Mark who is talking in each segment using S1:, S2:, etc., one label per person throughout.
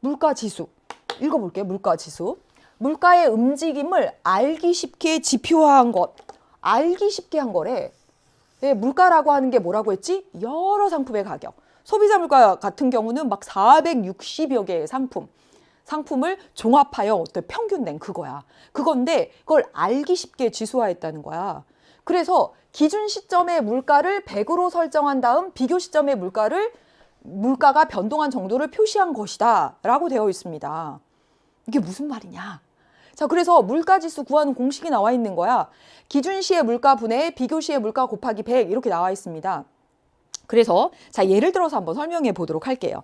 S1: 물가지수. 읽어볼게요. 물가지수. 물가의 움직임을 알기 쉽게 지표화한 것. 알기 쉽게 한 거래. 예, 물가라고 하는 게 뭐라고 했지? 여러 상품의 가격. 소비자 물가 같은 경우는 막 460여 개의 상품을 종합하여 어떤 평균 낸 그거야. 그건데 그걸 알기 쉽게 지수화했다는 거야. 그래서 기준 시점의 물가를 100으로 설정한 다음 비교 시점의 물가가 변동한 정도를 표시한 것이다 라고 되어 있습니다. 이게 무슨 말이냐? 자, 그래서 물가지수 구하는 공식이 나와 있는 거야. 기준시의 물가 분의 비교시의 물가 곱하기 100 이렇게 나와 있습니다. 그래서 자, 예를 들어서 한번 설명해 보도록 할게요.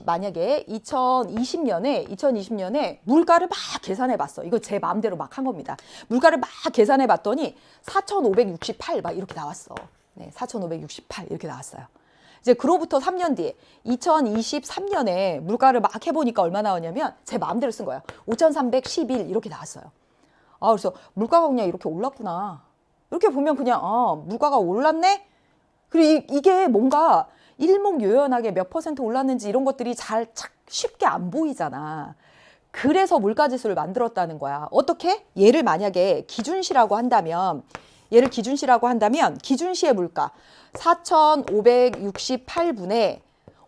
S1: 만약에 2020년에 물가를 막 계산해 봤어. 이거 제 마음대로 막 한 겁니다. 물가를 막 계산해 봤더니 4,568 막 이렇게 나왔어. 네, 4,568 이렇게 나왔어요. 이제 그로부터 3년 뒤에 2023년에 물가를 막 해보니까 얼마 나오냐면 제 마음대로 쓴 거야. 5,311 이렇게 나왔어요. 아, 그래서 물가가 그냥 이렇게 올랐구나. 이렇게 보면 그냥 물가가 올랐네? 그리고 이게 뭔가 일목요연하게 몇 %, 올랐는지 이런 것들이 잘 쉽게 안 보이잖아. 그래서 물가지수를 만들었다는 거야. 어떻게? 얘를 만약에 기준시라고 한다면 기준시의 물가 4,568분의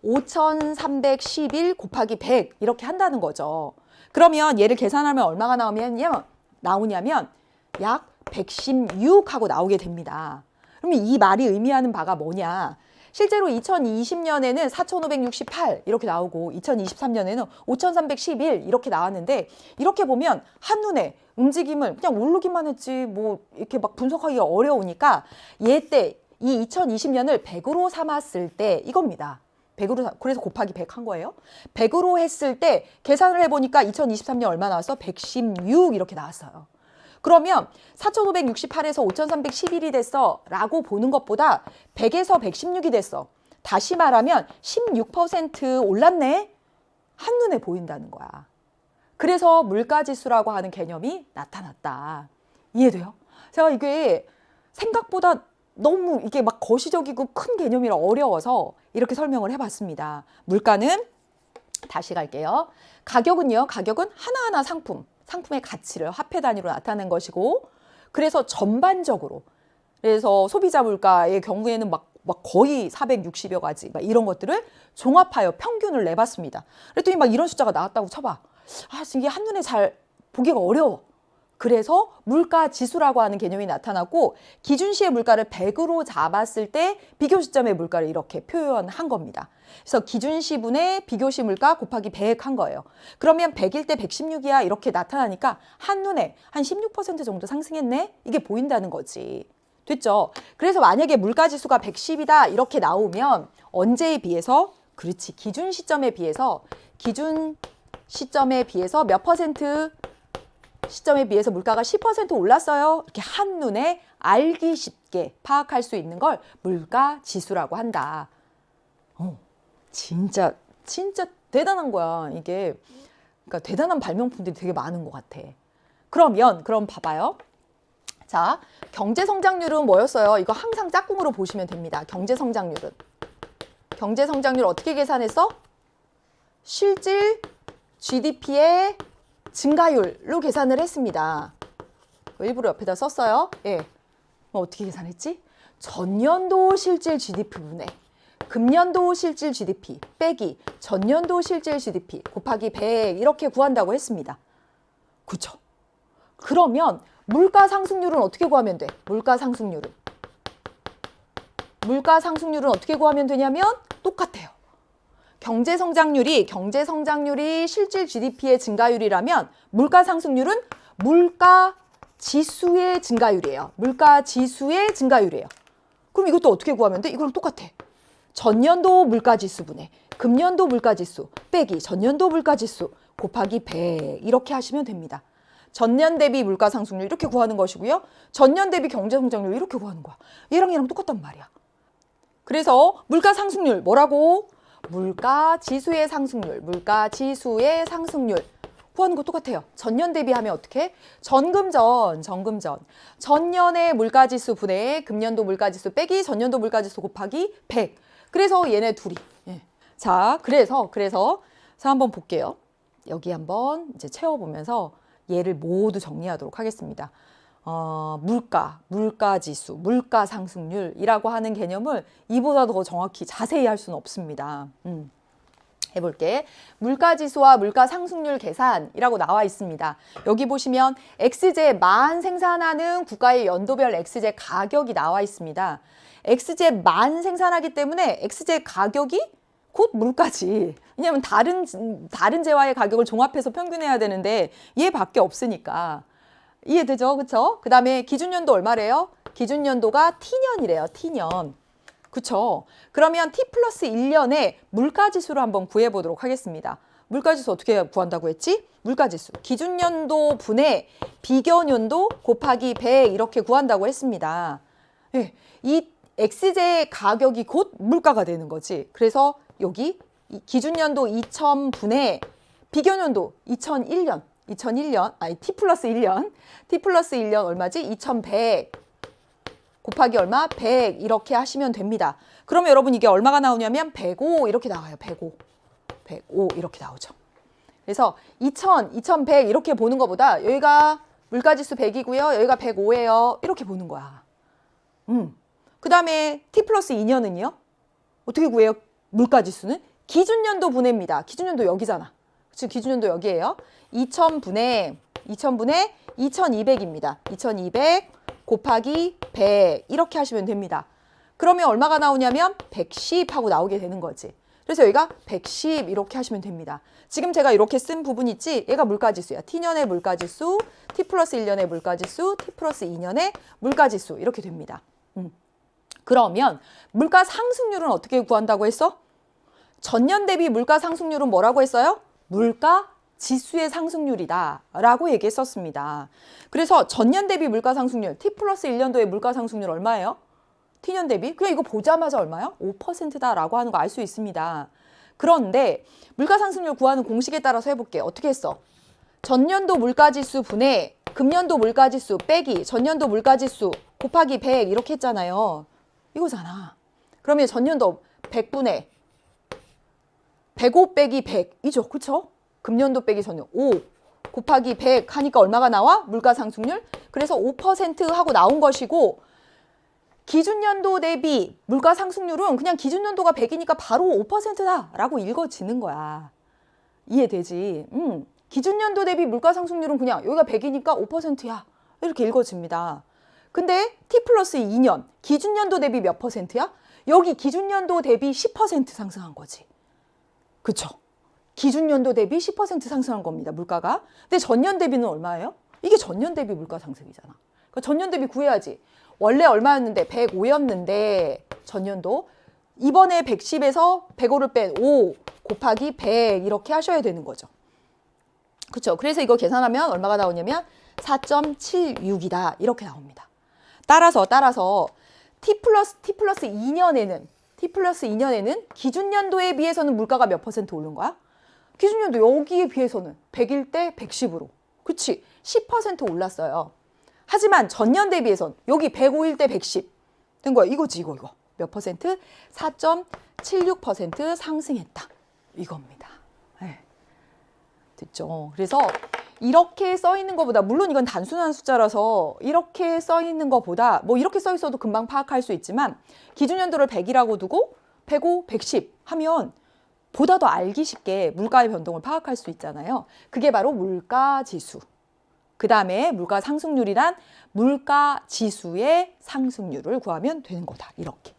S1: 5,311 곱하기 100 이렇게 한다는 거죠. 그러면 얘를 계산하면 얼마가 나오냐면 약 116 하고 나오게 됩니다. 그러면 이 말이 의미하는 바가 뭐냐? 실제로 2020년에는 4,568 이렇게 나오고 2023년에는 5,311 이렇게 나왔는데 이렇게 보면 한눈에 움직임을 그냥 오르기만 했지 뭐 이렇게 막 분석하기가 어려우니까 얘때 이 2020년을 100으로 삼았을 때 이겁니다. 100으로 그래서 곱하기 100 한 거예요. 100으로 했을 때 계산을 해보니까 2023년 얼마 나왔어? 116 이렇게 나왔어요. 그러면 4,568에서 5,311이 됐어 라고 보는 것보다 100에서 116이 됐어. 다시 말하면 16% 올랐네? 한눈에 보인다는 거야. 그래서 물가지수라고 하는 개념이 나타났다. 이해돼요? 제가 이게 생각보다 너무 이게 막 거시적이고 큰 개념이라 어려워서 이렇게 설명을 해봤습니다. 물가는 다시 갈게요. 가격은 하나하나 상품의 가치를 화폐 단위로 나타낸 것이고 그래서 전반적으로 그래서 소비자 물가의 경우에는 막 거의 460여 가지 막 이런 것들을 종합하여 평균을 내봤습니다. 그랬더니 막 이런 숫자가 나왔다고 쳐봐. 이게 한눈에 잘 보기가 어려워. 그래서 물가 지수라고 하는 개념이 나타났고 기준시의 물가를 100으로 잡았을 때 비교 시점의 물가를 이렇게 표현한 겁니다. 그래서 기준시분의 비교시 물가 곱하기 100 한 거예요. 그러면 100일 때 116이야 이렇게 나타나니까 한눈에 한 16% 정도 상승했네? 이게 보인다는 거지. 됐죠? 그래서 만약에 물가지수가 110이다 이렇게 나오면 언제에 비해서? 그렇지. 기준 시점에 비해서 몇 퍼센트? 시점에 비해서 물가가 10% 올랐어요. 이렇게 한눈에 알기 쉽게 파악할 수 있는 걸 물가지수라고 한다. 진짜 대단한 거야. 이게 그러니까 대단한 발명품들이 되게 많은 것 같아. 그럼 봐봐요. 자, 경제성장률은 뭐였어요? 이거 항상 짝꿍으로 보시면 됩니다. 경제성장률 어떻게 계산했어? 실질 GDP의 증가율로 계산을 했습니다. 일부러 옆에다 썼어요. 예. 어떻게 계산했지? 전년도 실질 GDP분의 금년도 실질 GDP 빼기 전년도 실질 GDP 곱하기 100 이렇게 구한다고 했습니다. 그렇죠? 그러면 물가 상승률은 어떻게 구하면 돼? 물가 상승률은 어떻게 구하면 되냐면 똑같아요. 경제성장률이 실질 GDP의 증가율이라면 물가 상승률은 물가 지수의 증가율이에요. 그럼 이것도 어떻게 구하면 돼? 이거랑 똑같아. 전년도 물가지수분의 금년도 물가지수 빼기 전년도 물가지수 곱하기 100 이렇게 하시면 됩니다. 전년 대비 물가 상승률 이렇게 구하는 것이고요. 전년 대비 경제성장률 이렇게 구하는 거야. 얘랑 똑같단 말이야. 그래서 물가 상승률 뭐라고? 물가지수의 상승률 구하는 거 똑같아요. 전년 대비하면 어떻게? 전금전. 전년의 물가지수 분의 금년도 물가지수 빼기 전년도 물가지수 곱하기 100. 그래서 얘네 둘이 자, 그래서 한번 볼게요. 여기 한번 이제 채워보면서 얘를 모두 정리하도록 하겠습니다. 물가지수, 물가상승률이라고 하는 개념을 이보다 더 정확히 자세히 할 수는 없습니다. 해볼게. 물가지수와 물가상승률 계산이라고 나와 있습니다. 여기 보시면 X제만 생산하는 국가의 연도별 X제 가격이 나와 있습니다. X제만 생산하기 때문에 X제 가격이 곧 물가지. 왜냐하면 다른 제와의 가격을 종합해서 평균해야 되는데 얘밖에 없으니까. 이해되죠? 그쵸? 그 다음에 기준연도 얼마래요? 기준연도가 T년이래요. T년. 그쵸? 그러면 T 플러스 1년의 물가지수를 한번 구해보도록 하겠습니다. 물가지수 어떻게 구한다고 했지? 물가지수. 기준연도 분의 비견연도 곱하기 100 이렇게 구한다고 했습니다. 네, 이 X제의 가격이 곧 물가가 되는 거지. 그래서 여기 기준연도 2000분의 비견연도 2001년, 아니 T 플러스 1년, T 플러스 1년 얼마지? 2100 곱하기 얼마? 100 이렇게 하시면 됩니다. 그러면 여러분 이게 얼마가 나오냐면 105 이렇게 나와요. 105 이렇게 나오죠. 그래서 2000, 2100 이렇게 보는 것보다 여기가 물가지수 100이고요. 여기가 105예요. 이렇게 보는 거야. 그 다음에 T 플러스 2년은요? 어떻게 구해요? 물가지수는? 기준연도 분해입니다. 기준연도 여기잖아. 그치? 기준연도 여기에요. 2000분의 2200입니다. 2200 곱하기 100 이렇게 하시면 됩니다. 그러면 얼마가 나오냐면 110 하고 나오게 되는 거지. 그래서 여기가 110 이렇게 하시면 됩니다. 지금 제가 이렇게 쓴 부분 있지? 얘가 물가지수야. T년의 물가지수, T 플러스 1년의 물가지수, T 플러스 2년의 물가지수 이렇게 됩니다. 그러면 물가 상승률은 어떻게 구한다고 했어? 전년 대비 물가 상승률은 뭐라고 했어요? 물가 지수의 상승률이다 라고 얘기했었습니다. 그래서 전년 대비 물가 상승률, T 플러스 1년도의 물가 상승률 얼마예요? T년 대비? 그냥 이거 보자마자 얼마요? 5%다 라고 하는 거 알 수 있습니다. 그런데 물가 상승률 구하는 공식에 따라서 해볼게. 어떻게 했어? 전년도 물가지수 분의 금년도 물가지수 빼기 전년도 물가지수 곱하기 100 이렇게 했잖아요. 이거잖아. 그러면 전년도 100분의 105 빼기 100이죠. 그쵸? 금년도 빼기 전년 5 곱하기 100 하니까 얼마가 나와? 물가상승률. 그래서 5% 하고 나온 것이고 기준연도 대비 물가상승률은 그냥 기준연도가 100이니까 바로 5%다 라고 읽어지는 거야. 이해되지? 기준연도 대비 물가상승률은 그냥 여기가 100이니까 5%야. 이렇게 읽어집니다. 근데 T 플러스 2년 기준연도 대비 몇 %야? 여기 기준연도 대비 10% 상승한 거지. 그쵸? 기준연도 대비 10% 상승한 겁니다. 물가가. 근데 전년 대비는 얼마예요? 이게 전년 대비 물가 상승이잖아. 그러니까 전년 대비 구해야지. 원래 얼마였는데 105였는데 전년도. 이번에 110에서 105를 뺀 5 곱하기 100 이렇게 하셔야 되는 거죠. 그렇죠? 그래서 이거 계산하면 얼마가 나오냐면 4.76이다 이렇게 나옵니다. 따라서 T 플러스 2년에는 기준연도에 비해서는 물가가 몇 % 오른 거야? 기준연도 여기에 비해서는 100일 때 110으로. 그치? 10% 올랐어요. 하지만 전년 대비해선 여기 105일 때 110 된 거야. 이거지 이거. 몇 퍼센트? 4.76% 상승했다. 이겁니다. 네. 됐죠? 그래서 이렇게 써 있는 것보다 물론 이건 단순한 숫자라서 이렇게 써 있는 것보다 뭐 이렇게 써 있어도 금방 파악할 수 있지만 기준연도를 100이라고 두고 105, 110 하면 보다 더 알기 쉽게 물가의 변동을 파악할 수 있잖아요. 그게 바로 물가지수. 그 다음에 물가 상승률이란 물가 지수의 상승률을 구하면 되는 거다. 이렇게.